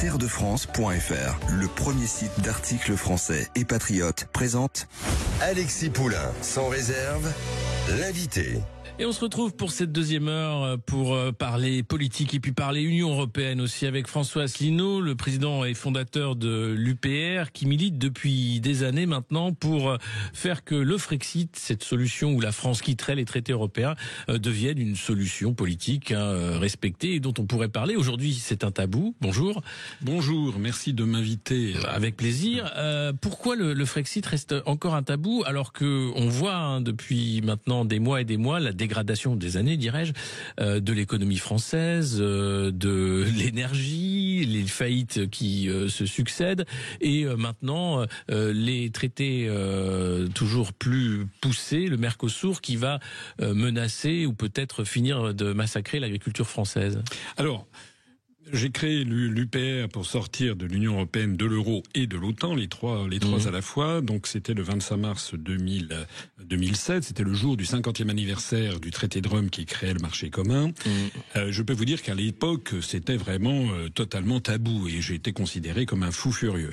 terredefrance.fr, le premier site d'articles français et patriotes, présente Alexis Poulain, sans réserve, l'invité. Et on se retrouve pour cette deuxième heure pour parler politique et puis parler Union européenne aussi avec François Asselineau, le président et fondateur de l'UPR, qui milite depuis des années maintenant pour faire que le Frexit, cette solution où la France quitterait les traités européens, devienne une solution politique respectée et dont on pourrait parler. Aujourd'hui, c'est un tabou. Bonjour. Bonjour, merci de m'inviter. Avec plaisir. Pourquoi le Frexit reste encore un tabou alors que on voit depuis maintenant des mois et des mois la dégradation des années, dirais-je, de l'économie française, de l'énergie, les faillites qui se succèdent, et maintenant les traités toujours plus poussés, le Mercosur qui va menacer ou peut-être finir de massacrer l'agriculture française. Alors, j'ai créé l'UPR pour sortir de l'Union européenne, de l'euro et de l'OTAN, les trois à la fois. Donc c'était le 25 mars 2007, c'était le jour du 50e anniversaire du traité de Rome qui créait le marché commun. Je peux vous dire qu'à l'époque, c'était vraiment totalement tabou et j'ai été considéré comme un fou furieux.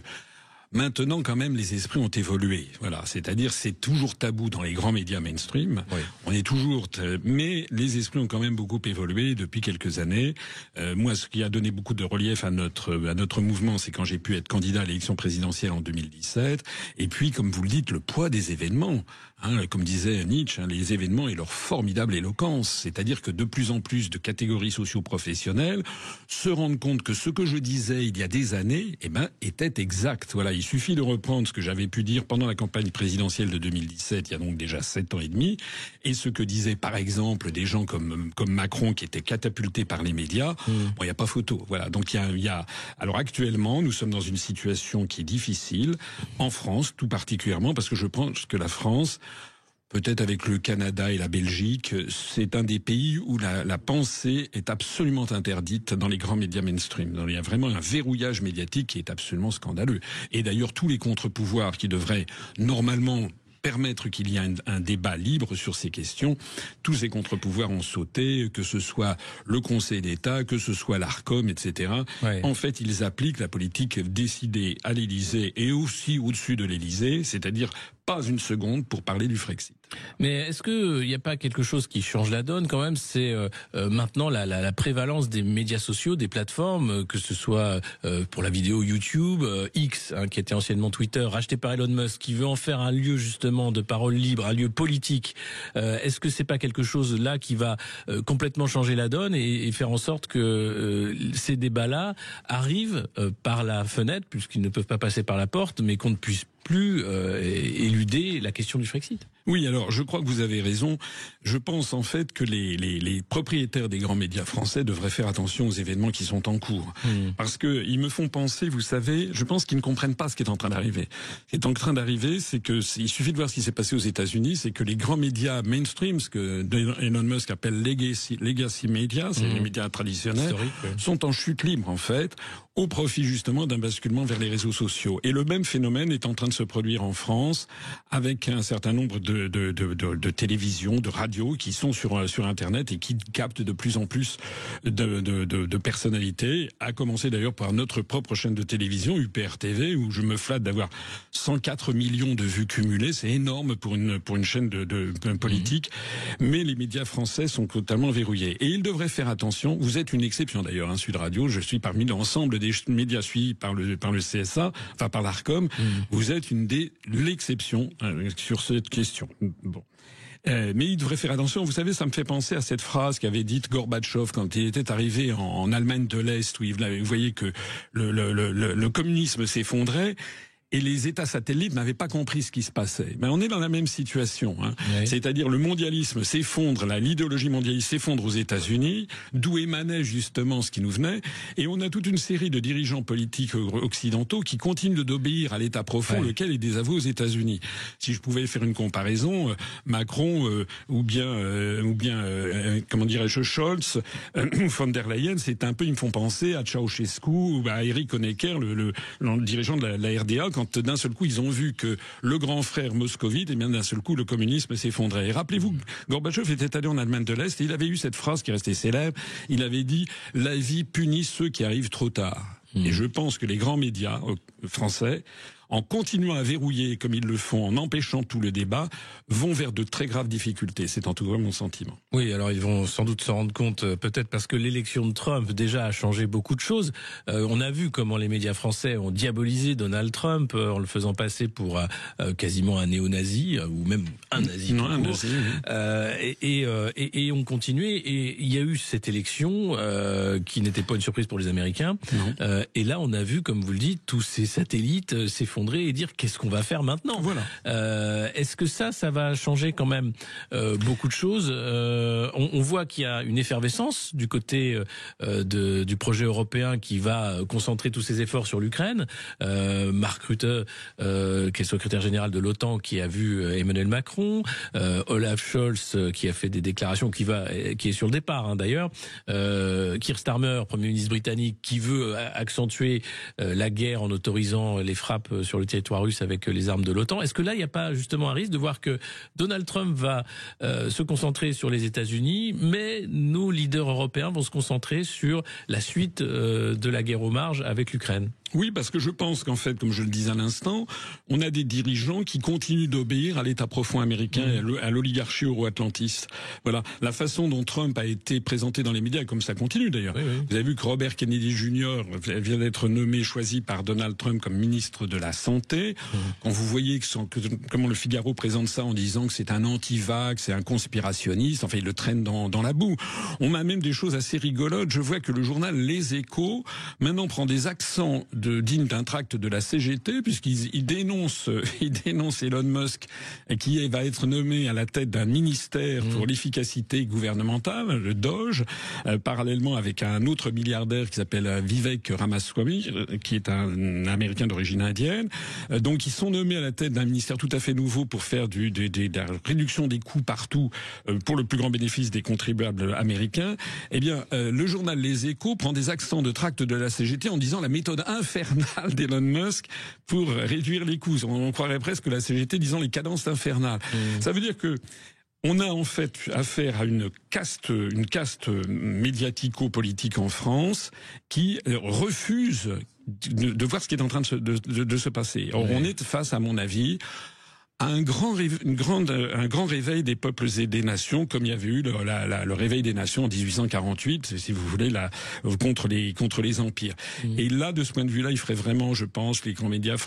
Maintenant, quand même, les esprits ont évolué. Voilà, c'est-à-dire c'est toujours tabou dans les grands médias mainstream. Oui. On est toujours, mais les esprits ont quand même beaucoup évolué depuis quelques années. Moi, ce qui a donné beaucoup de relief à notre mouvement, c'est quand j'ai pu être candidat à l'élection présidentielle en 2017. Et puis, comme vous le dites, le poids des événements. Comme disait Nietzsche, les événements et leur formidable éloquence. C'est-à-dire que de plus en plus de catégories socio-professionnelles se rendent compte que ce que je disais il y a des années, était exact. Voilà, il suffit de reprendre ce que j'avais pu dire pendant la campagne présidentielle de 2017, il y a donc déjà 7 ans et demi, et ce que disaient par exemple des gens comme Macron qui étaient catapultés par les médias. Bon, il n'y a pas photo. Voilà, donc il y a. Alors actuellement, nous sommes dans une situation qui est difficile en France, tout particulièrement parce que je pense que la France, peut-être avec le Canada et la Belgique, c'est un des pays où la pensée est absolument interdite dans les grands médias mainstream. Il y a vraiment un verrouillage médiatique qui est absolument scandaleux. Et d'ailleurs, tous les contre-pouvoirs qui devraient normalement permettre qu'il y ait un débat libre sur ces questions, tous ces contre-pouvoirs ont sauté, que ce soit le Conseil d'État, que ce soit l'Arcom, etc. Ouais. En fait, ils appliquent la politique décidée à l'Élysée et aussi au-dessus de l'Élysée, c'est-à-dire pas une seconde pour parler du Frexit. Mais est-ce que il n'y a pas quelque chose qui change la donne quand même? C'est maintenant la prévalence des médias sociaux, des plateformes, que ce soit pour la vidéo YouTube, X, qui était anciennement Twitter, racheté par Elon Musk, qui veut en faire un lieu justement de parole libre, un lieu politique. Est-ce que c'est pas quelque chose là qui va complètement changer la donne et faire en sorte que ces débats-là arrivent par la fenêtre, puisqu'ils ne peuvent pas passer par la porte, mais qu'on ne puisse plus éluder la question du Frexit? Oui, alors je crois que vous avez raison. Je pense en fait que les propriétaires des grands médias français devraient faire attention aux événements qui sont en cours. Parce que ils me font penser, vous savez, je pense qu'ils ne comprennent pas ce qui est en train d'arriver. Ce qui est en train d'arriver, c'est que il suffit de voir ce qui s'est passé aux États-Unis, c'est que les grands médias mainstream, ce que Elon Musk appelle legacy media, c'est les médias traditionnels, sont en chute libre en fait, au profit justement d'un basculement vers les réseaux sociaux. Et le même phénomène est en train de se produire en France avec un certain nombre de télévisions, de radios qui sont sur Internet et qui captent de plus en plus de personnalités, à commencer d'ailleurs par notre propre chaîne de télévision, UPR TV, où je me flatte d'avoir 104 millions de vues cumulées. C'est énorme pour une chaîne de politique. Mais les médias français sont totalement verrouillés. Et ils devraient faire attention. Vous êtes une exception d'ailleurs, Sud Radio. Je suis parmi l'ensemble des médias suivis par le CSA, enfin par l'Arcom. Vous êtes l'exception sur cette question. Bon. Mais il devrait faire attention. Vous savez, ça me fait penser à cette phrase qu'avait dite Gorbatchev quand il était arrivé en Allemagne de l'Est, où vous voyez que le communisme s'effondrait. Et les États satellites n'avaient pas compris ce qui se passait. Mais on est dans la même situation. Oui. C'est-à-dire le mondialisme s'effondre, l'idéologie mondialiste s'effondre aux États-Unis, d'où émanait justement ce qui nous venait. Et on a toute une série de dirigeants politiques occidentaux qui continuent d'obéir à l'État profond, lequel est désavoué aux États-Unis. Si je pouvais faire une comparaison, Macron ou bien comment dirais-je, Scholz, von der Leyen, c'est un peu, ils me font penser à Ceausescu ou à Erich Honecker, le dirigeant de la RDA, quand d'un seul coup ils ont vu que le grand frère moscovite, et bien d'un seul coup le communisme s'effondrait. Et rappelez-vous, Gorbatchev était allé en Allemagne de l'Est et il avait eu cette phrase qui est restée célèbre. Il avait dit: la vie punit ceux qui arrivent trop tard. Et je pense que les grands médias français, en continuant à verrouiller comme ils le font, en empêchant tout le débat, vont vers de très graves difficultés. C'est en tout cas mon sentiment. Oui, alors ils vont sans doute s'en rendre compte, peut-être parce que l'élection de Trump déjà a changé beaucoup de choses. On a vu comment les médias français ont diabolisé Donald Trump en le faisant passer pour quasiment un néo-nazi, ou même un nazi. Non, un nazi, oui. Et on continuait, et il y a eu cette élection qui n'était pas une surprise pour les Américains. Et là, on a vu, comme vous le dites, tous ces satellites s'effondrer et dire qu'est-ce qu'on va faire maintenant. Voilà. Est-ce que ça va changer quand même beaucoup de choses. On voit qu'il y a une effervescence du côté du projet européen qui va concentrer tous ses efforts sur l'Ukraine. Mark Rutte, qui est secrétaire général de l'OTAN, qui a vu Emmanuel Macron, Olaf Scholz, qui a fait des déclarations, qui est sur le départ d'ailleurs, Keir Starmer, Premier ministre britannique, qui veut accentuer la guerre en autorisant les frappes sur le territoire russe avec les armes de l'OTAN. Est-ce que là, il n'y a pas justement un risque de voir que Donald Trump va se concentrer sur les États-Unis, mais nos leaders européens vont se concentrer sur la suite de la guerre aux marges avec l'Ukraine? Oui, parce que je pense qu'en fait, comme je le disais à l'instant, on a des dirigeants qui continuent d'obéir à l'État profond américain et à l'oligarchie euro-atlantiste. Voilà, la façon dont Trump a été présenté dans les médias, comme ça continue d'ailleurs. Oui. Vous avez vu que Robert Kennedy Jr. vient d'être choisi par Donald Trump comme ministre de la Santé. Quand vous voyez comment le Figaro présente ça en disant que c'est un anti-vax, c'est un conspirationniste, enfin il le traîne dans la boue. On a même des choses assez rigolotes. Je vois que le journal Les Échos maintenant prend des accents digne d'un tract de la CGT, puisqu'il dénonce Elon Musk, qui va être nommé à la tête d'un ministère pour l'efficacité gouvernementale, le DOGE, parallèlement avec un autre milliardaire qui s'appelle Vivek Ramaswamy, qui est un Américain d'origine indienne. Donc ils sont nommés à la tête d'un ministère tout à fait nouveau pour faire de la réduction des coûts partout, pour le plus grand bénéfice des contribuables américains. Eh bien, le journal Les Échos prend des accents de tract de la CGT en disant la méthode infernale d'Elon Musk pour réduire les coûts. On croirait presque la CGT disant les cadences infernales. Ça veut dire que on a en fait affaire à une caste médiatico-politique en France qui refuse de voir ce qui est en train de se passer. Or, on est face, à mon avis, à un grand réveil des peuples et des nations, comme il y avait eu le réveil des nations en 1848, si vous voulez, contre les empires. Et là, de ce point de vue-là, il ferait vraiment, je pense, les grands médias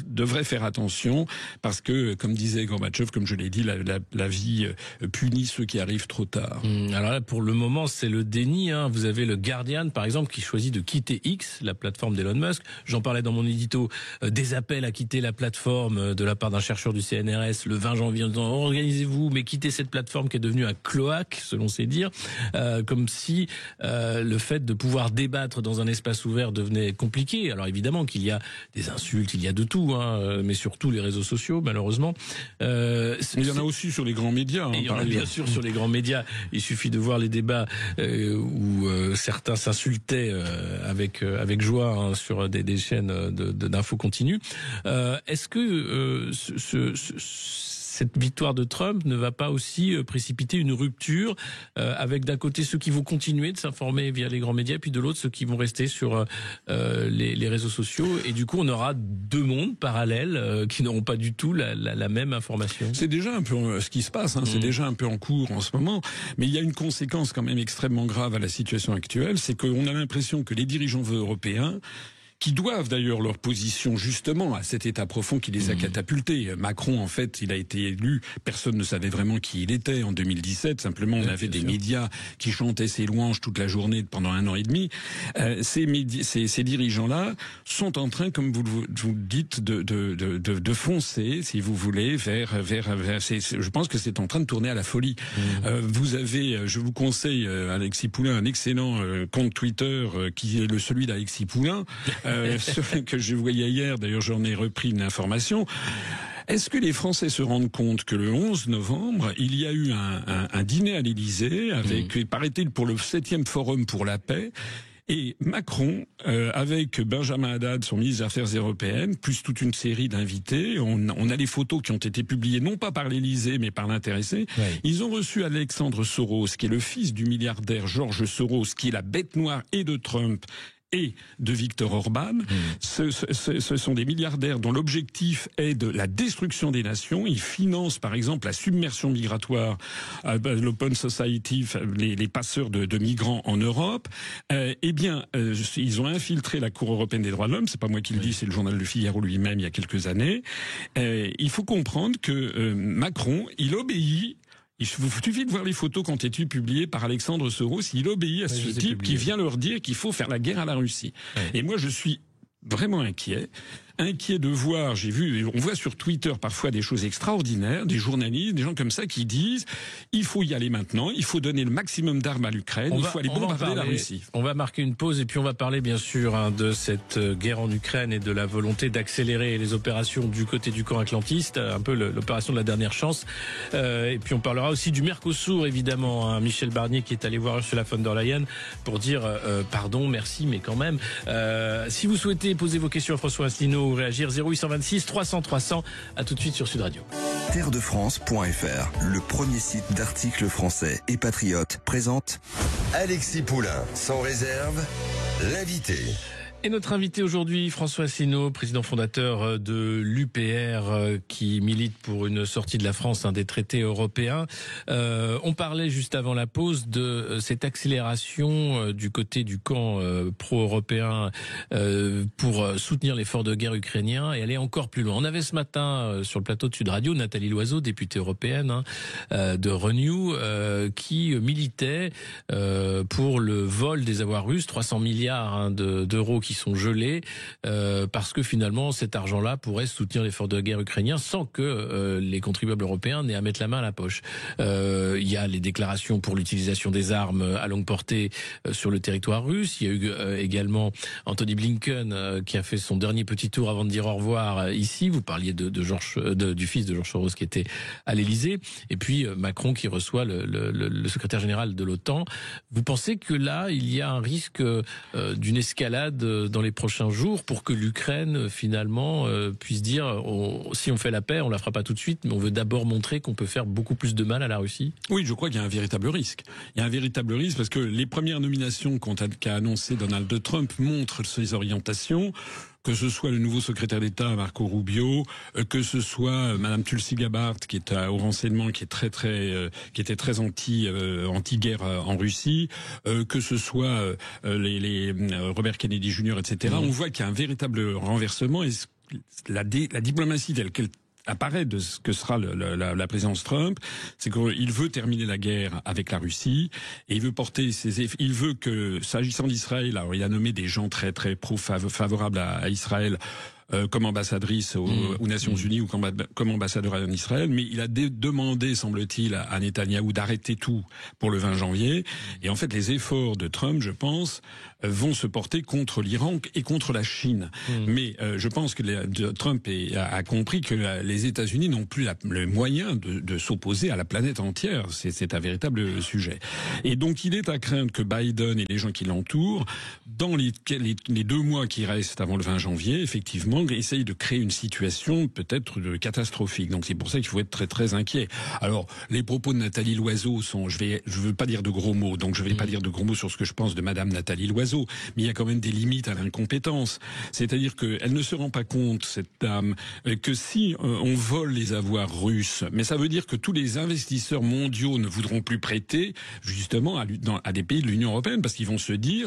devraient faire attention, parce que, comme disait Gorbatchev, comme je l'ai dit, la vie punit ceux qui arrivent trop tard. Alors là, pour le moment, c'est le déni. Vous avez le Guardian, par exemple, qui choisit de quitter X, la plateforme d'Elon Musk. J'en parlais dans mon édito, des appels à quitter la plateforme de la part d'un chercheur du CNRS le 20 janvier en disant organisez-vous, mais quittez cette plateforme qui est devenue un cloaque, selon ses dires, comme si le fait de pouvoir débattre dans un espace ouvert devenait compliqué. Alors évidemment qu'il y a des insultes, il y a de tout, mais surtout les réseaux sociaux, malheureusement. Il y en a aussi sur les grands médias. Il y en a bien sûr sur les grands médias. Il suffit de voir les débats où certains s'insultaient avec joie sur des chaînes d'infos continues. Est-ce que cette victoire de Trump ne va pas aussi précipiter une rupture avec d'un côté ceux qui vont continuer de s'informer via les grands médias, puis de l'autre ceux qui vont rester sur les réseaux sociaux, et du coup on aura deux mondes parallèles qui n'auront pas du tout la même information. C'est déjà un peu ce qui se passe, c'est déjà un peu en cours en ce moment, mais il y a une conséquence quand même extrêmement grave à la situation actuelle, c'est qu'on a l'impression que les dirigeants européens, qui doivent d'ailleurs leur position justement à cet État profond qui les a catapultés. Macron, en fait, il a été élu, personne ne savait vraiment qui il était en 2017, simplement on avait des médias qui chantaient ses louanges toute la journée pendant 1 an et demi. Ces dirigeants-là sont en train, comme vous le dites, de foncer, si vous voulez, vers je pense que c'est en train de tourner à la folie. Je vous conseille, Alexis Poulain, un excellent compte Twitter qui est celui d'Alexis Poulain, que je voyais hier, d'ailleurs j'en ai repris une information. Est-ce que les Français se rendent compte que le 11 novembre, il y a eu un dîner à l'Élysée avec, paraît-il, pour le 7e Forum pour la paix, et Macron, avec Benjamin Haddad, son ministre des Affaires européennes, plus toute une série d'invités, on a les photos qui ont été publiées, non pas par l'Élysée, mais par l'intéressé. Oui. Ils ont reçu Alexandre Soros, qui est le fils du milliardaire George Soros, qui est la bête noire et de Trump et de Viktor Orban. Ce sont des milliardaires dont l'objectif est de la destruction des nations. Ils financent par exemple la submersion migratoire, l'Open Society, les passeurs de migrants en Europe. Ils ont infiltré la Cour européenne des droits de l'homme. C'est pas moi qui le dis, c'est le journal Le Figaro lui-même il y a quelques années. Il faut comprendre que Macron, il obéit. Il suffit de voir les photos qui ont été publiées par Alexandre Soros. Il obéit à ce type qui vient leur dire qu'il faut faire la guerre à la Russie. Ouais. Et moi, je suis vraiment inquiet de voir, on voit sur Twitter parfois des choses extraordinaires, des journalistes, des gens comme ça qui disent il faut y aller maintenant, il faut donner le maximum d'armes à l'Ukraine, il faut aller bombarder la Russie. On va marquer une pause et puis on va parler bien sûr de cette guerre en Ukraine et de la volonté d'accélérer les opérations du côté du camp atlantiste, un peu l'opération de la dernière chance. Et puis on parlera aussi du Mercosur évidemment, hein, Michel Barnier qui est allé voir Ursula von der Leyen pour dire pardon, merci, mais quand même. Si vous souhaitez poser vos questions à François Asselineau, réagir 0826 300 300. À tout de suite sur Sud Radio. Terredefrance.fr, le premier site d'articles français et patriotes, présente Alexis Poulain, sans réserve, l'invité. Et notre invité aujourd'hui, François Asselineau, président fondateur de l'UPR, qui milite pour une sortie de la France des traités européens. On parlait juste avant la pause de cette accélération du côté du camp pro-européen pour soutenir l'effort de guerre ukrainien et aller encore plus loin. On avait ce matin sur le plateau de Sud Radio Nathalie Loiseau, députée européenne de Renew, qui militait pour le vol des avoirs russes, 300 milliards d'euros qui sont gelés parce que finalement cet argent-là pourrait soutenir l'effort de guerre ukrainien sans que les contribuables européens n'aient à mettre la main à la poche. Il y a les déclarations pour l'utilisation des armes à longue portée sur le territoire russe. Il y a eu également Anthony Blinken qui a fait son dernier petit tour avant de dire au revoir ici. Vous parliez du fils de George Soros qui était à l'Élysée. Et puis Macron qui reçoit le secrétaire général de l'OTAN. Vous pensez que là, il y a un risque d'une escalade dans les prochains jours pour que l'Ukraine finalement puisse dire si on fait la paix, on la fera pas tout de suite, mais on veut d'abord montrer qu'on peut faire beaucoup plus de mal à la Russie? Oui, je crois qu'il y a un véritable risque. Il y a un véritable risque parce que les premières nominations qu'a annoncé Donald Trump montrent ses orientations. Que ce soit le nouveau secrétaire d'État Marco Rubio, que ce soit Madame Tulsi Gabbard qui est au renseignement, qui était très anti-guerre en Russie, que ce soit les Robert Kennedy Jr., etc. On voit qu'il y a un véritable renversement et la diplomatie telle qu'elle apparaît de ce que sera la présidence Trump, c'est qu'il veut terminer la guerre avec la Russie et il veut que, s'agissant d'Israël, alors il a nommé des gens très très favorables à Israël comme ambassadrice aux Nations Unies ou comme ambassadeur en Israël, mais il a demandé, semble-t-il, à Netanyahou d'arrêter tout pour le 20 janvier. Et en fait, les efforts de Trump, je pense, vont se porter contre l'Iran et contre la Chine. Mais je pense que Trump a compris que les États-Unis n'ont plus le moyen de s'opposer à la planète entière. C'est un véritable sujet. Et donc, il est à craindre que Biden et les gens qui l'entourent, dans les 2 mois qui restent avant le 20 janvier, effectivement, essayent de créer une situation peut-être catastrophique. Donc c'est pour ça qu'il faut être très très inquiet. Alors les propos de Nathalie Loiseau sont, je veux pas dire de gros mots, donc je vais pas dire de gros mots sur ce que je pense de Madame Nathalie Loiseau, mais il y a quand même des limites à l'incompétence. C'est-à-dire qu'elle ne se rend pas compte, cette dame, que si on vole les avoirs russes, mais ça veut dire que tous les investisseurs mondiaux ne voudront plus prêter justement à des pays de l'Union européenne parce qu'ils vont se dire,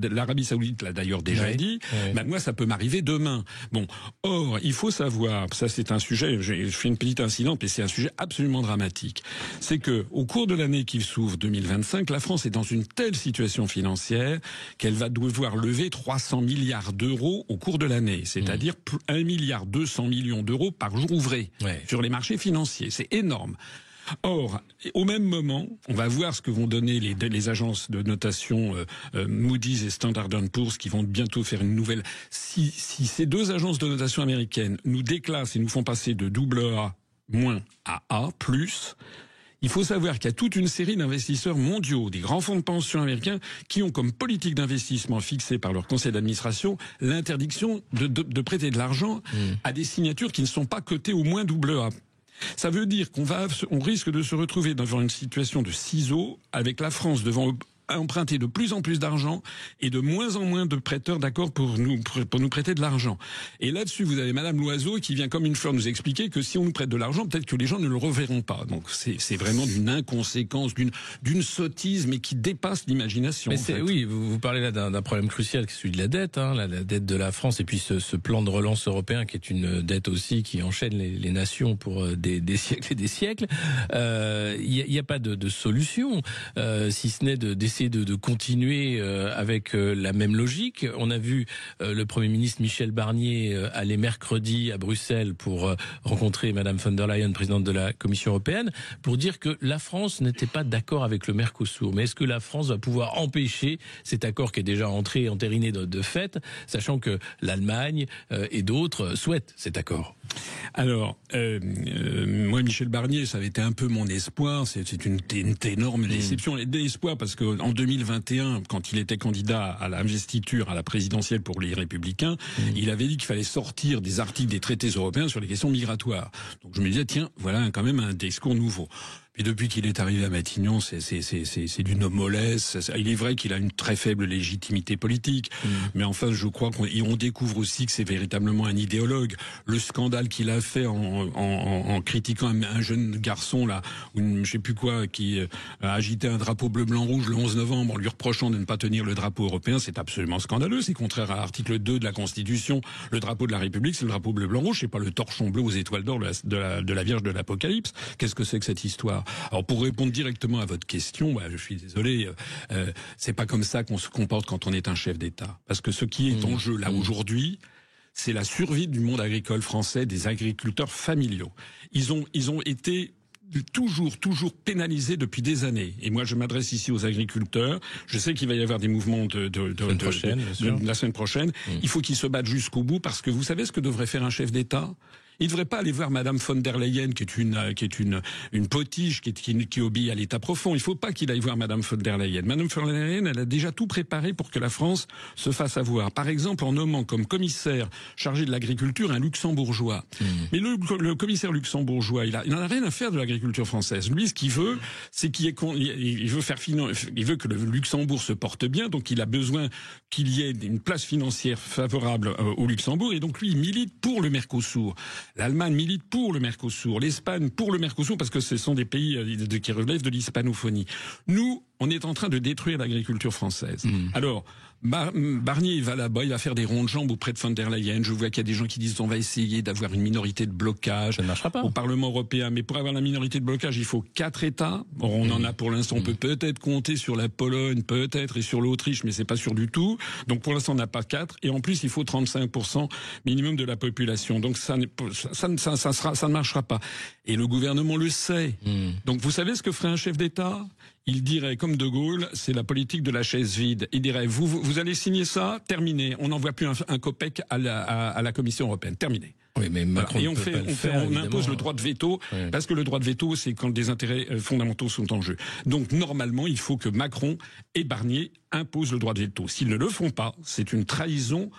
l'Arabie Saoudite l'a d'ailleurs déjà dit, bah, moi ça peut m'arriver demain. Bon, or, il faut savoir, ça c'est un sujet, je fais une petite incidente, mais c'est un sujet absolument dramatique. C'est que, au cours de l'année qui s'ouvre 2025, la France est dans une telle situation financière qu'elle va devoir lever 300 milliards d'euros au cours de l'année. C'est-à-dire 1,2 milliard d'euros par jour ouvré sur les marchés financiers. C'est énorme. Or, au même moment, on va voir ce que vont donner les agences de notation Moody's et Standard & Poor's qui vont bientôt faire une nouvelle. Si ces 2 agences de notation américaines nous déclassent et nous font passer de AA- à A+, il faut savoir qu'il y a toute une série d'investisseurs mondiaux, des grands fonds de pension américains, qui ont comme politique d'investissement fixée par leur conseil d'administration l'interdiction de prêter de l'argent à des signatures qui ne sont pas cotées au moins AA. Ça veut dire qu'on risque de se retrouver devant une situation de ciseaux avec la France devant emprunter de plus en plus d'argent et de moins en moins de prêteurs d'accord pour nous prêter de l'argent. Et là-dessus, vous avez Madame Loiseau qui vient comme une fleur nous expliquer que si on nous prête de l'argent, peut-être que les gens ne le reverront pas. Donc c'est vraiment d'une inconséquence, d'une sottise, mais qui dépasse l'imagination. Mais oui, vous parlez là d'un problème crucial qui est celui de la dette, hein, la dette de la France, et puis ce plan de relance européen qui est une dette aussi qui enchaîne les nations pour des siècles et des siècles. Il n'y a pas de solution, si ce n'est d'essayer de continuer avec la même logique. On a vu le Premier ministre Michel Barnier aller mercredi à Bruxelles pour rencontrer Madame von der Leyen, présidente de la Commission européenne, pour dire que la France n'était pas d'accord avec le Mercosur. Mais est-ce que la France va pouvoir empêcher cet accord qui est déjà entériné de fait, sachant que l'Allemagne et d'autres souhaitent cet accord? Alors, moi, Michel Barnier, ça avait été un peu mon espoir. C'est une énorme déception. L'espoir parce que en 2021, quand il était candidat à l'investiture à la présidentielle pour les Républicains, il avait dit qu'il fallait sortir des articles des traités européens sur les questions migratoires. Donc je me disais, tiens, voilà quand même un discours nouveau. Et depuis qu'il est arrivé à Matignon, c'est d'une mollesse. Il est vrai qu'il a une très faible légitimité politique, mais enfin, je crois qu'on découvre aussi que c'est véritablement un idéologue. Le scandale qu'il a fait en critiquant un jeune garçon là, je sais plus quoi, qui a agité un drapeau bleu blanc rouge le 11 novembre en lui reprochant de ne pas tenir le drapeau européen, c'est absolument scandaleux. C'est contraire à l'article 2 de la Constitution. Le drapeau de la République, c'est le drapeau bleu blanc rouge, c'est pas le torchon bleu aux étoiles d'or de la Vierge de l'Apocalypse. Qu'est-ce que c'est que cette histoire? Alors pour répondre directement à votre question, je suis désolé, c'est pas comme ça qu'on se comporte quand on est un chef d'État. Parce que ce qui est en jeu là aujourd'hui, c'est la survie du monde agricole français, des agriculteurs familiaux. Ils ont été toujours pénalisés depuis des années. Et moi, je m'adresse ici aux agriculteurs. Je sais qu'il va y avoir des mouvements la semaine prochaine. Il faut qu'ils se battent jusqu'au bout parce que vous savez ce que devrait faire un chef d'État? Il ne devrait pas aller voir Madame von der Leyen, qui est une potiche, qui obéit à l'État profond. Il ne faut pas qu'il aille voir Madame von der Leyen. Madame von der Leyen, elle a déjà tout préparé pour que la France se fasse avoir. Par exemple, en nommant comme commissaire chargé de l'agriculture un luxembourgeois. Mais le commissaire luxembourgeois, il n'en a rien à faire de l'agriculture française. Lui, ce qu'il veut, c'est il veut que le Luxembourg se porte bien, donc il a besoin qu'il y ait une place financière favorable au Luxembourg, et donc lui, il milite pour le Mercosur. L'Allemagne milite pour le Mercosur, l'Espagne pour le Mercosur, parce que ce sont des pays qui relèvent de l'hispanophonie. Nous, on est en train de détruire l'agriculture française. Alors, Barnier, il va là-bas, il va faire des ronds de jambes auprès de von der Leyen. Je vois qu'il y a des gens qui disent on va essayer d'avoir une minorité de blocage au Parlement européen. Mais pour avoir la minorité de blocage, il faut 4 États. Bon, on en a pour l'instant. On peut peut-être compter sur la Pologne, peut-être, et sur l'Autriche, mais c'est pas sûr du tout. Donc pour l'instant, on n'a pas 4. Et en plus, il faut 35% minimum de la population. Donc ça ne marchera pas. Et le gouvernement le sait. Donc vous savez ce que ferait un chef d'État? Il dirait, comme De Gaulle, c'est la politique de la chaise vide. Il dirait, vous allez signer ça, terminé. On n'envoie plus un copec à la Commission européenne. Terminé. Oui, mais Macron et on impose le droit de veto, parce que le droit de veto, c'est quand des intérêts fondamentaux sont en jeu. Donc, normalement, il faut que Macron et Barnier imposent le droit de veto. S'ils ne le font pas, c'est une trahison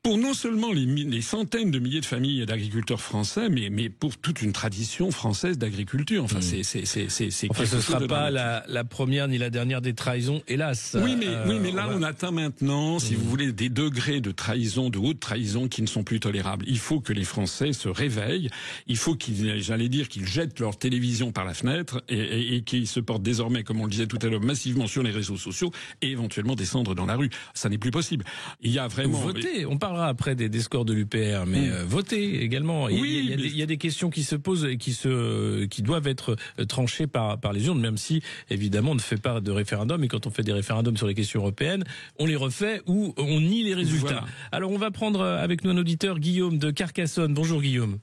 pour non seulement les centaines de milliers de familles d'agriculteurs français, mais pour toute une tradition française d'agriculture. Enfin, c'est enfin, ce ne sera pas la première ni la dernière des trahisons, hélas. Oui, mais là, on atteint maintenant, si vous voulez, des degrés de trahison, de haute trahison qui ne sont plus tolérables. Il faut que les Français se réveillent. Il faut qu'ils jettent leur télévision par la fenêtre et qu'ils se portent désormais, comme on le disait tout à l'heure, massivement sur les réseaux sociaux et éventuellement descendre dans la rue. Ça n'est plus possible. Il y a vraiment... Voter, on parlera après des scores de l'UPR, mais voter également. Oui, il y a des questions qui se posent et qui doivent être tranchées par les urnes, même si, évidemment, on ne fait pas de référendum. Et quand on fait des référendums sur les questions européennes, on les refait ou on nie les résultats. Voilà. Alors, on va prendre avec nous un auditeur, Guillaume de Carcassonne. Bonjour, Guillaume.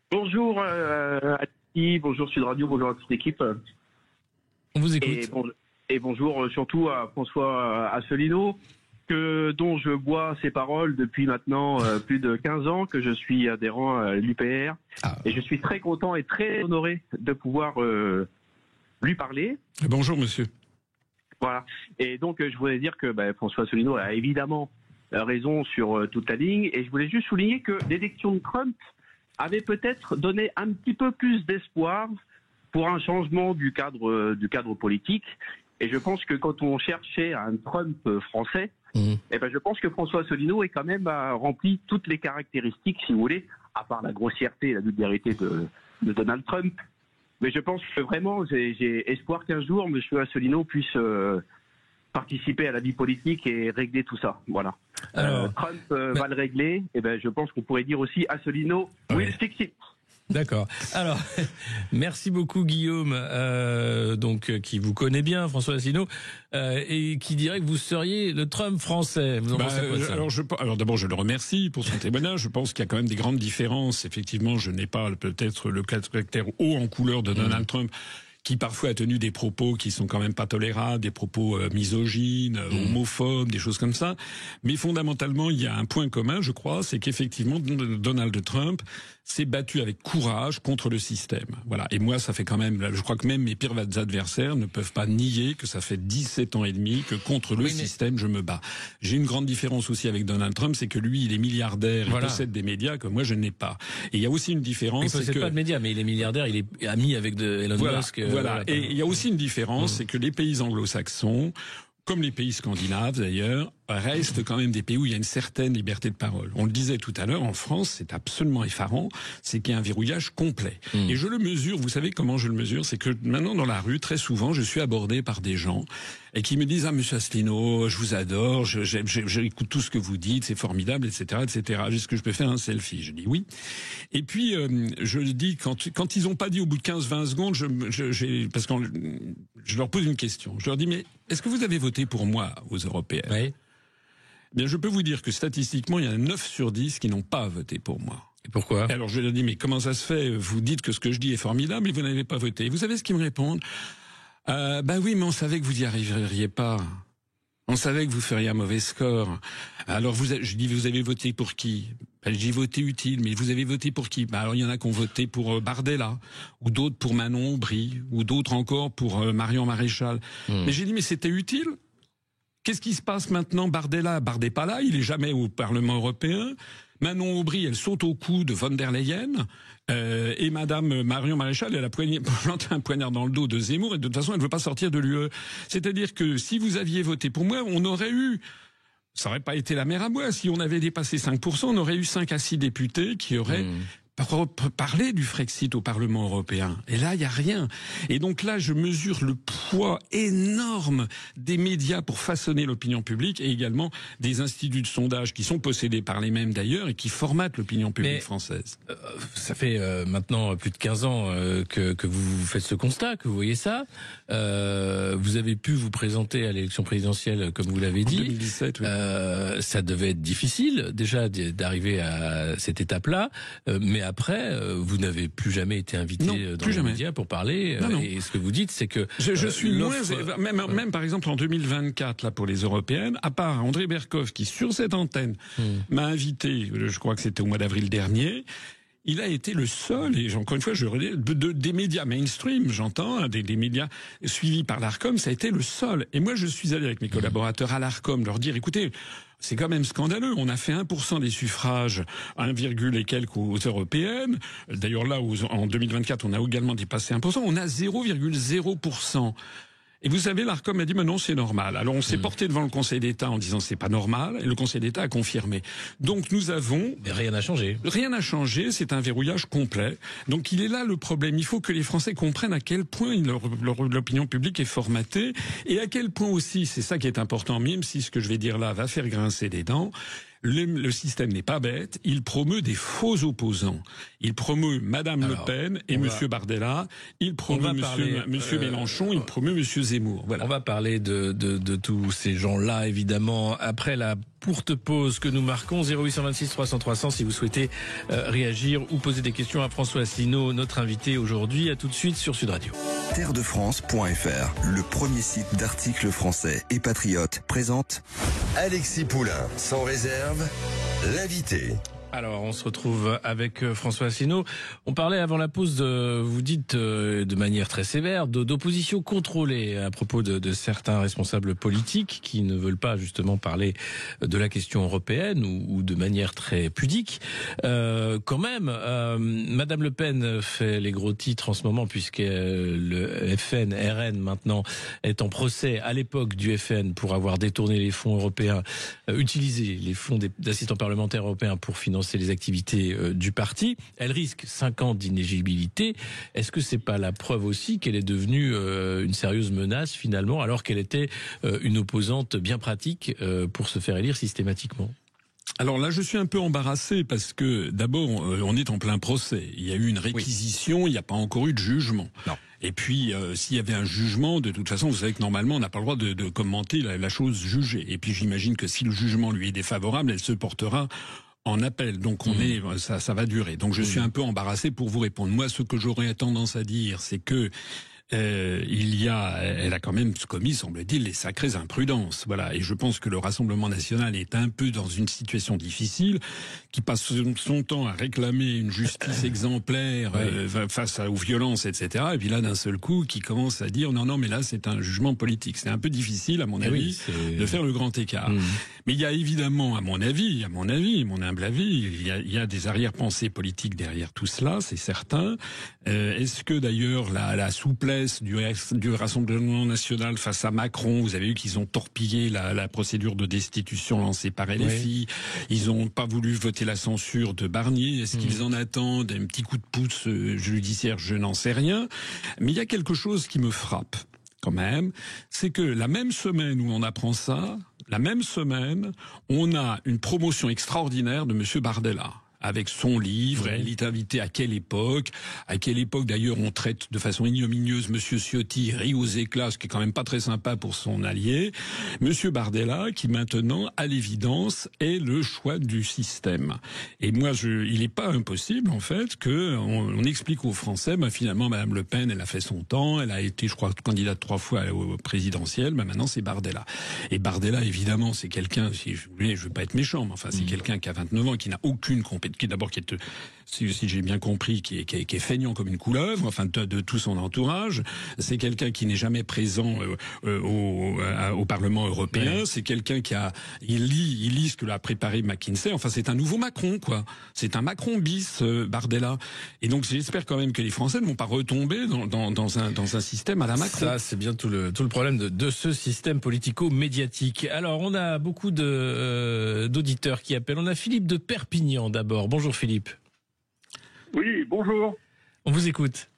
Bonjour, bonjour Sud Radio, bonjour à toute l'équipe. On vous écoute. Et bonjour surtout à François Asselineau, dont je bois ses paroles depuis maintenant plus de 15 ans, que je suis adhérent à l'UPR. Et je suis très content et très honoré de pouvoir lui parler. Bonjour monsieur. Voilà. Et donc je voulais dire que François Asselineau a évidemment raison sur toute la ligne. Et je voulais juste souligner que l'élection de Trump avait peut-être donné un petit peu plus d'espoir pour un changement du cadre politique. Et je pense que quand on cherchait un Trump français, eh ben je pense que François Asselineau est quand même rempli toutes les caractéristiques, si vous voulez, à part la grossièreté et la vulgarité de Donald Trump. Mais je pense que vraiment, j'ai espoir qu'un jour, M. Asselineau puisse participer à la vie politique et régler tout ça. Voilà. Alors, Trump va le régler. Et ben, je pense qu'on pourrait dire aussi Asselineau will fix it. D'accord. Alors, merci beaucoup Guillaume, qui vous connaît bien, François Asselineau, et qui dirait que vous seriez le Trump français. Vous en pensez quoi de ça ? Alors d'abord, je le remercie pour son témoignage. Je pense qu'il y a quand même des grandes différences. Effectivement, je n'ai pas peut-être le caractère haut en couleur de Donald Trump, qui parfois a tenu des propos qui sont quand même pas tolérables, des propos misogynes, homophobes, des choses comme ça. Mais fondamentalement, il y a un point commun, je crois, c'est qu'effectivement, Donald Trump s'est battu avec courage contre le système. Voilà. Et moi, ça fait quand même, je crois que même mes pires adversaires ne peuvent pas nier que ça fait 17 ans et demi que contre le système, je me bats. J'ai une grande différence aussi avec Donald Trump, c'est que lui, il est milliardaire, il possède des médias que moi, je n'ai pas. Et il y a aussi une différence. Il possède pas de médias, mais il est milliardaire, il est ami avec Elon Musk. Voilà. Et il y a aussi une différence, c'est que les pays anglo-saxons, comme les pays scandinaves d'ailleurs, restent quand même des pays où il y a une certaine liberté de parole. On le disait tout à l'heure, en France, c'est absolument effarant, c'est qu'il y a un verrouillage complet. Et je le mesure, vous savez comment je le mesure, c'est que maintenant dans la rue, très souvent, je suis abordé par des gens et qui me disent « Ah, monsieur Asselineau, je vous adore, j'écoute tout ce que vous dites, c'est formidable, etc., etc. Est-ce que je peux faire un selfie ?» Je dis oui. Et puis, je le dis, quand ils n'ont pas dit au bout de 15-20 secondes, parce que je leur pose une question. Je leur dis « Mais est-ce que vous avez voté pour moi aux européennes ?» Oui. Bien, je peux vous dire que statistiquement, il y en a 9 sur 10 qui n'ont pas voté pour moi. Et pourquoi ? Alors je leur dis, mais comment ça se fait ? Vous dites que ce que je dis est formidable et vous n'avez pas voté. Et vous savez ce qu'ils me répondent ? Ben oui, mais on savait que vous n'y arriveriez pas. On savait que vous feriez un mauvais score. Alors je dis, vous avez voté pour qui ? Ben, je dis voté utile, mais vous avez voté pour qui ? Ben alors il y en a qui ont voté pour Bardella, ou d'autres pour Manon Aubry, ou d'autres encore pour Marion Maréchal. Mais j'ai dit, mais c'était utile ? Qu'est-ce qui se passe maintenant ? Bardella n'est pas là, il est jamais au Parlement européen. Manon Aubry, elle saute au cou de von der Leyen. Et Madame Marion Maréchal, elle a planté un poignard dans le dos de Zemmour et de toute façon, elle ne veut pas sortir de l'UE. C'est-à-dire que si vous aviez voté pour moi, on aurait eu... Ça n'aurait pas été la mer à boire. Si on avait dépassé 5%, on aurait eu 5 à 6 députés qui auraient... parler du Frexit au Parlement européen. Et là, il n'y a rien. Et donc là, je mesure le poids énorme des médias pour façonner l'opinion publique et également des instituts de sondage qui sont possédés par les mêmes d'ailleurs et qui formatent l'opinion publique française. Ça fait maintenant plus de 15 ans que vous faites ce constat, que vous voyez ça. Vous avez pu vous présenter à l'élection présidentielle, comme vous l'avez dit. En 2017, oui. Ça devait être difficile déjà d'arriver à cette étape-là, mais après, vous n'avez plus jamais été invité dans les médias pour parler. Non. Et ce que vous dites, c'est que je suis moins, même par exemple en 2024 là pour les européennes, à part André Berkoff qui sur cette antenne m'a invité, je crois que c'était au mois d'avril dernier. Il a été le seul, et encore une fois, je redis, des médias mainstream, j'entends, des médias suivis par l'Arcom, ça a été le seul. Et moi, je suis allé avec mes collaborateurs à l'Arcom leur dire, écoutez, c'est quand même scandaleux. On a fait 1% des suffrages, 1, et quelques aux européennes. D'ailleurs, là, en 2024, on a également dépassé 1%. On a 0,0%. Et vous savez, l'Arcom a dit, mais non, c'est normal. Alors, on s'est porté devant le Conseil d'État en disant, c'est pas normal. Et le Conseil d'État a confirmé. Donc, nous avons... Mais rien n'a changé. Rien n'a changé. C'est un verrouillage complet. Donc, il est là le problème. Il faut que les Français comprennent à quel point l'opinion publique est formatée. Et à quel point aussi, c'est ça qui est important, même si ce que je vais dire là va faire grincer des dents. Le système n'est pas bête, il promeut des faux opposants. Il promeut Madame Le Pen et Monsieur Bardella, il promeut Monsieur Mélenchon, il promeut Monsieur Zemmour. Voilà. On va parler de tous ces gens-là, évidemment, après la courte pause que nous marquons. 0826 300 300 si vous souhaitez réagir ou poser des questions à François Asselineau, notre invité aujourd'hui. À tout de suite sur Sud Radio. Terredefrance.fr, le premier site d'articles français et patriotes, présente Alexis Poulain, sans réserve, l'invité. Alors, on se retrouve avec François Asselineau. On parlait avant la pause, vous dites de manière très sévère, d'opposition contrôlée à propos de certains responsables politiques qui ne veulent pas justement parler de la question européenne ou de manière très pudique. Quand même, Madame Le Pen fait les gros titres en ce moment puisque le RN maintenant est en procès à l'époque du FN pour avoir détourné les fonds européens, utilisé les fonds d'assistants parlementaires européens pour financer les activités du parti. Elle risque 5 ans d'inéligibilité. Est-ce que c'est pas la preuve aussi qu'elle est devenue une sérieuse menace finalement, alors qu'elle était une opposante bien pratique pour se faire élire systématiquement? Alors là, je suis un peu embarrassé parce que d'abord, on est en plein procès. Il y a eu une réquisition, il n'y a pas encore eu de jugement. Non. Et puis, s'il y avait un jugement, de toute façon, vous savez que normalement, on n'a pas le droit de commenter la chose jugée. Et puis, j'imagine que si le jugement lui est défavorable, elle se portera en appel. Donc ça va durer. Donc je suis un peu embarrassé pour vous répondre. Moi, ce que j'aurais tendance à dire, c'est que elle a quand même commis, semble-t-il, les sacrées imprudences. Voilà. Et je pense que le Rassemblement national est un peu dans une situation difficile, qui passe son temps à réclamer une justice exemplaire face aux violences, etc. Et puis là, d'un seul coup, qui commence à dire non, mais là, c'est un jugement politique. C'est un peu difficile, à mon avis, de faire le grand écart. Mais il y a évidemment, à mon avis, mon humble avis, il y a des arrière-pensées politiques derrière tout cela, c'est certain. Est-ce que d'ailleurs la souplesse du Rassemblement national face à Macron, vous avez vu qu'ils ont torpillé la procédure de destitution lancée par LFI, ils n'ont pas voulu voter la censure de Barnier, est-ce qu'ils en attendent un petit coup de pouce judiciaire, je n'en sais rien, mais il y a quelque chose qui me frappe quand même, c'est que la même semaine où on apprend ça, la même semaine, on a une promotion extraordinaire de Monsieur Bardella. Avec son livre, elle est invitée à quelle époque d'ailleurs on traite de façon ignominieuse Monsieur Ciotti, rit aux éclats, ce qui est quand même pas très sympa pour son allié, Monsieur Bardella, qui maintenant, à l'évidence, est le choix du système. Et moi, il n'est pas impossible, en fait, on explique aux Français, finalement, Madame Le Pen, elle a fait son temps, elle a été, je crois, candidate 3 fois au présidentiel, maintenant c'est Bardella. Et Bardella, évidemment, c'est quelqu'un, si je veux pas être méchant, mais enfin, c'est quelqu'un qui a 29 ans, qui n'a aucune compétence, qui est, si j'ai bien compris, qui est feignant comme une couleuvre, enfin de tout son entourage. C'est quelqu'un qui n'est jamais présent au Parlement européen. C'est quelqu'un il lit ce que l'a préparé McKinsey. Enfin, c'est un nouveau Macron, quoi. C'est un Macron bis, Bardella. Et donc, j'espère quand même que les Français ne vont pas retomber dans un système à la Macron. Ça, c'est bien tout le problème de ce système politico-médiatique. Alors, on a beaucoup d'auditeurs qui appellent. On a Philippe de Perpignan d'abord. Bonjour Philippe. Oui, bonjour. On vous écoute.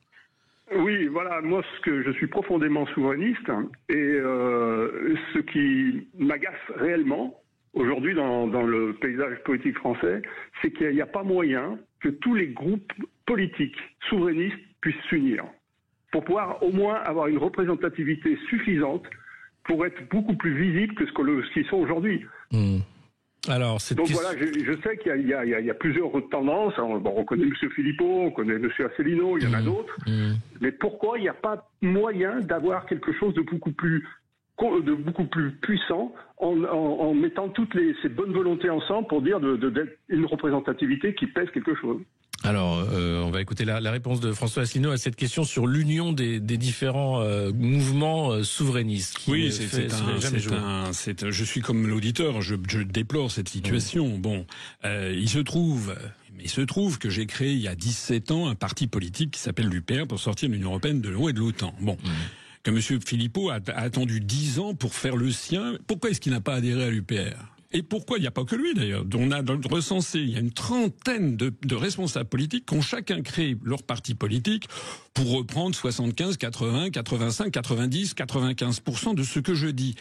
Oui, voilà, moi je suis profondément souverainiste et ce qui m'agace réellement aujourd'hui dans le paysage politique français, c'est qu'il n'y a pas moyen que tous les groupes politiques souverainistes puissent s'unir pour pouvoir au moins avoir une représentativité suffisante pour être beaucoup plus visibles que ce qu'ils sont aujourd'hui. Alors, donc voilà, je sais qu'il y a plusieurs tendances. On connaît M. Philippot, on connaît M. Asselineau, il y en a d'autres. Mais pourquoi il n'y a pas moyen d'avoir quelque chose de beaucoup plus puissant en mettant toutes ces bonnes volontés ensemble pour dire d'être une représentativité qui pèse quelque chose? Alors, on va écouter la réponse de François Asselineau à cette question sur l'union des différents mouvements souverainistes. Oui, je suis comme l'auditeur, je déplore cette situation. Bon, il se trouve que j'ai créé il y a 17 ans un parti politique qui s'appelle l'UPR pour sortir de l'Union européenne, de l'euro et de l'OTAN. Bon. Que M. Philippot a attendu 10 ans pour faire le sien. Pourquoi est-ce qu'il n'a pas adhéré à l'UPR ? Et pourquoi il n'y a pas que lui d'ailleurs? On a recensé, il y a une trentaine de responsables politiques qui ont chacun créé leur parti politique pour reprendre 75, 80, 85, 90, 95% de ce que je dis.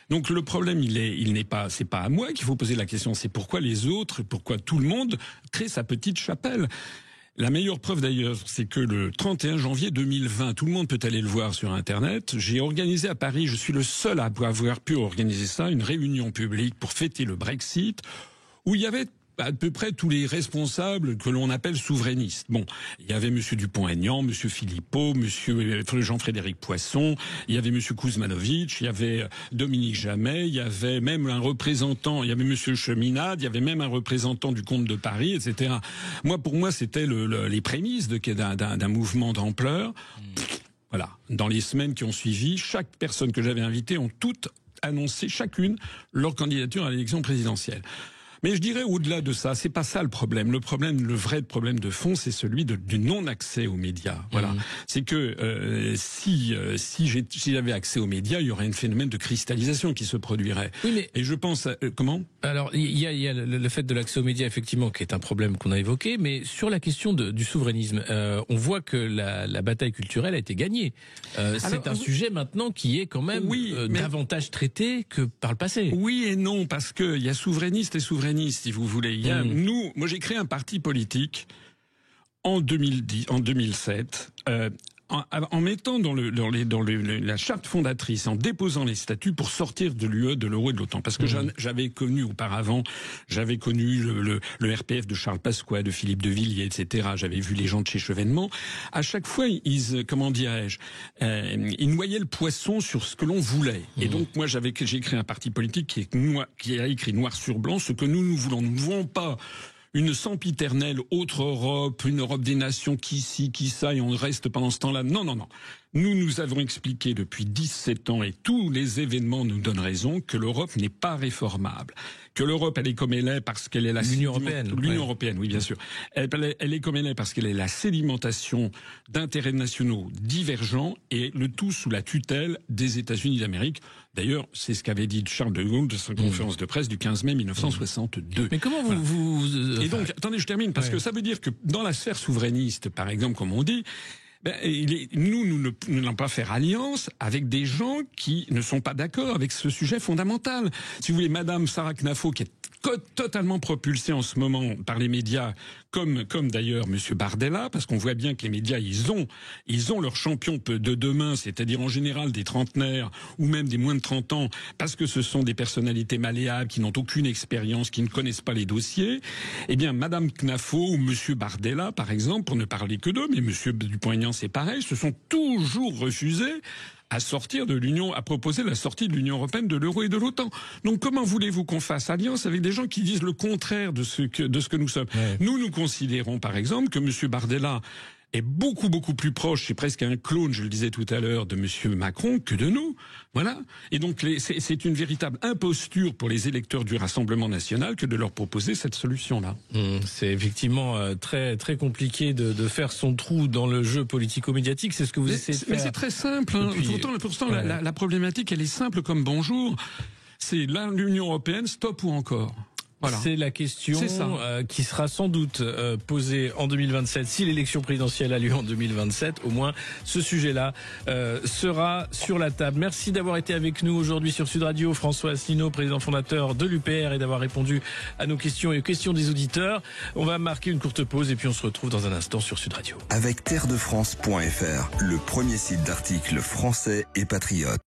Donc le problème, c'est pas à moi qu'il faut poser la question, c'est pourquoi les autres, pourquoi tout le monde crée sa petite chapelle. La meilleure preuve d'ailleurs, c'est que le 31 janvier 2020, tout le monde peut aller le voir sur Internet, j'ai organisé à Paris, je suis le seul à avoir pu organiser ça, une réunion publique pour fêter le Brexit, où il y avait à peu près tous les responsables que l'on appelle souverainistes. Bon, il y avait monsieur Dupont-Aignan, monsieur Philippot, monsieur Jean-Frédéric Poisson, il y avait monsieur Kuzmanovic, il y avait Dominique Jamais, il y avait même un représentant, il y avait monsieur Cheminade, il y avait même un représentant du comte de Paris, etc. Pour moi, c'était les prémices d'un mouvement d'ampleur. Voilà. Dans les semaines qui ont suivi, chaque personne que j'avais invitée ont toutes annoncé chacune leur candidature à l'élection présidentielle. Mais je dirais au-delà de ça, c'est pas ça le problème. Le vrai problème de fond, c'est celui du non-accès aux médias. Voilà. C'est que si j'avais accès aux médias, il y aurait un phénomène de cristallisation qui se produirait. Oui, mais et je pense comment ? Alors il y a le fait de l'accès aux médias effectivement qui est un problème qu'on a évoqué, mais sur la question du souverainisme, on voit que la bataille culturelle a été gagnée. C'est un sujet maintenant qui est quand même davantage traité que par le passé. Oui et non, parce que il y a souverainistes et souverainistes, si vous voulez. Il y a moi j'ai créé un parti politique en 2007. En mettant dans la charte fondatrice, en déposant les statuts pour sortir de l'UE, de l'euro et de l'OTAN. Parce que j'avais connu auparavant, le RPF de Charles Pasqua, de Philippe de Villiers, etc. J'avais vu les gens de chez Chevènement. À chaque fois, ils noyaient le poisson sur ce que l'on voulait. Et donc, moi, j'ai créé un parti politique qui a écrit noir sur blanc ce que nous voulons. Nous ne voulons pas une sempiternelle autre Europe, une Europe des nations, qui ci, qui ça, et on reste pendant ce temps-là. Non. Nous avons expliqué depuis 17 ans, et tous les événements nous donnent raison, que l'Europe n'est pas réformable. Que l'Europe, elle est comme elle est parce qu'elle est l'Union européenne. L'Union européenne, oui, bien sûr. Elle est comme elle est parce qu'elle est la sédimentation d'intérêts nationaux divergents, et le tout sous la tutelle des États-Unis d'Amérique. D'ailleurs, c'est ce qu'avait dit Charles de Gaulle de sa conférence de presse du 15 mai 1962. Mais comment vous... Et donc, attendez, je termine, parce que ça veut dire que dans la sphère souverainiste, par exemple, comme on dit, nous n'allons pas faire alliance avec des gens qui ne sont pas d'accord avec ce sujet fondamental. Si vous voulez, Madame Sarah Knafo, qui est totalement propulsée en ce moment par les médias, comme d'ailleurs Monsieur Bardella, parce qu'on voit bien que les médias, ils ont leur champion de demain, c'est-à-dire en général des trentenaires ou même des moins de 30 ans, parce que ce sont des personnalités malléables qui n'ont aucune expérience, qui ne connaissent pas les dossiers. Eh bien, Madame Knafo ou Monsieur Bardella, par exemple, pour ne parler que d'eux, mais Monsieur Dupont-Aignan, c'est pareil, se sont toujours refusés à sortir de l'Union, à proposer la sortie de l'Union européenne, de l'euro et de l'OTAN. Donc comment voulez-vous qu'on fasse alliance avec des gens qui disent le contraire de ce que nous sommes? Nous considérons par exemple que M. Bardella est beaucoup plus proche, c'est presque un clone, je le disais tout à l'heure, de M. Macron que de nous. Voilà. Et donc c'est une véritable imposture pour les électeurs du Rassemblement national que de leur proposer cette solution-là. C'est effectivement très très compliqué de faire son trou dans le jeu politico-médiatique. C'est ce que vous essayez de faire. Mais c'est très simple. Pourtant, la problématique, elle est simple comme bonjour. C'est l'Union européenne, stop ou encore. Voilà. C'est la question qui sera sans doute posée en 2027. Si l'élection présidentielle a lieu en 2027, au moins ce sujet-là sera sur la table. Merci d'avoir été avec nous aujourd'hui sur Sud Radio. François Asselineau, président fondateur de l'UPR, et d'avoir répondu à nos questions et aux questions des auditeurs. On va marquer une courte pause et puis on se retrouve dans un instant sur Sud Radio. Avec terredefrance.fr, le premier site d'articles français et patriotes.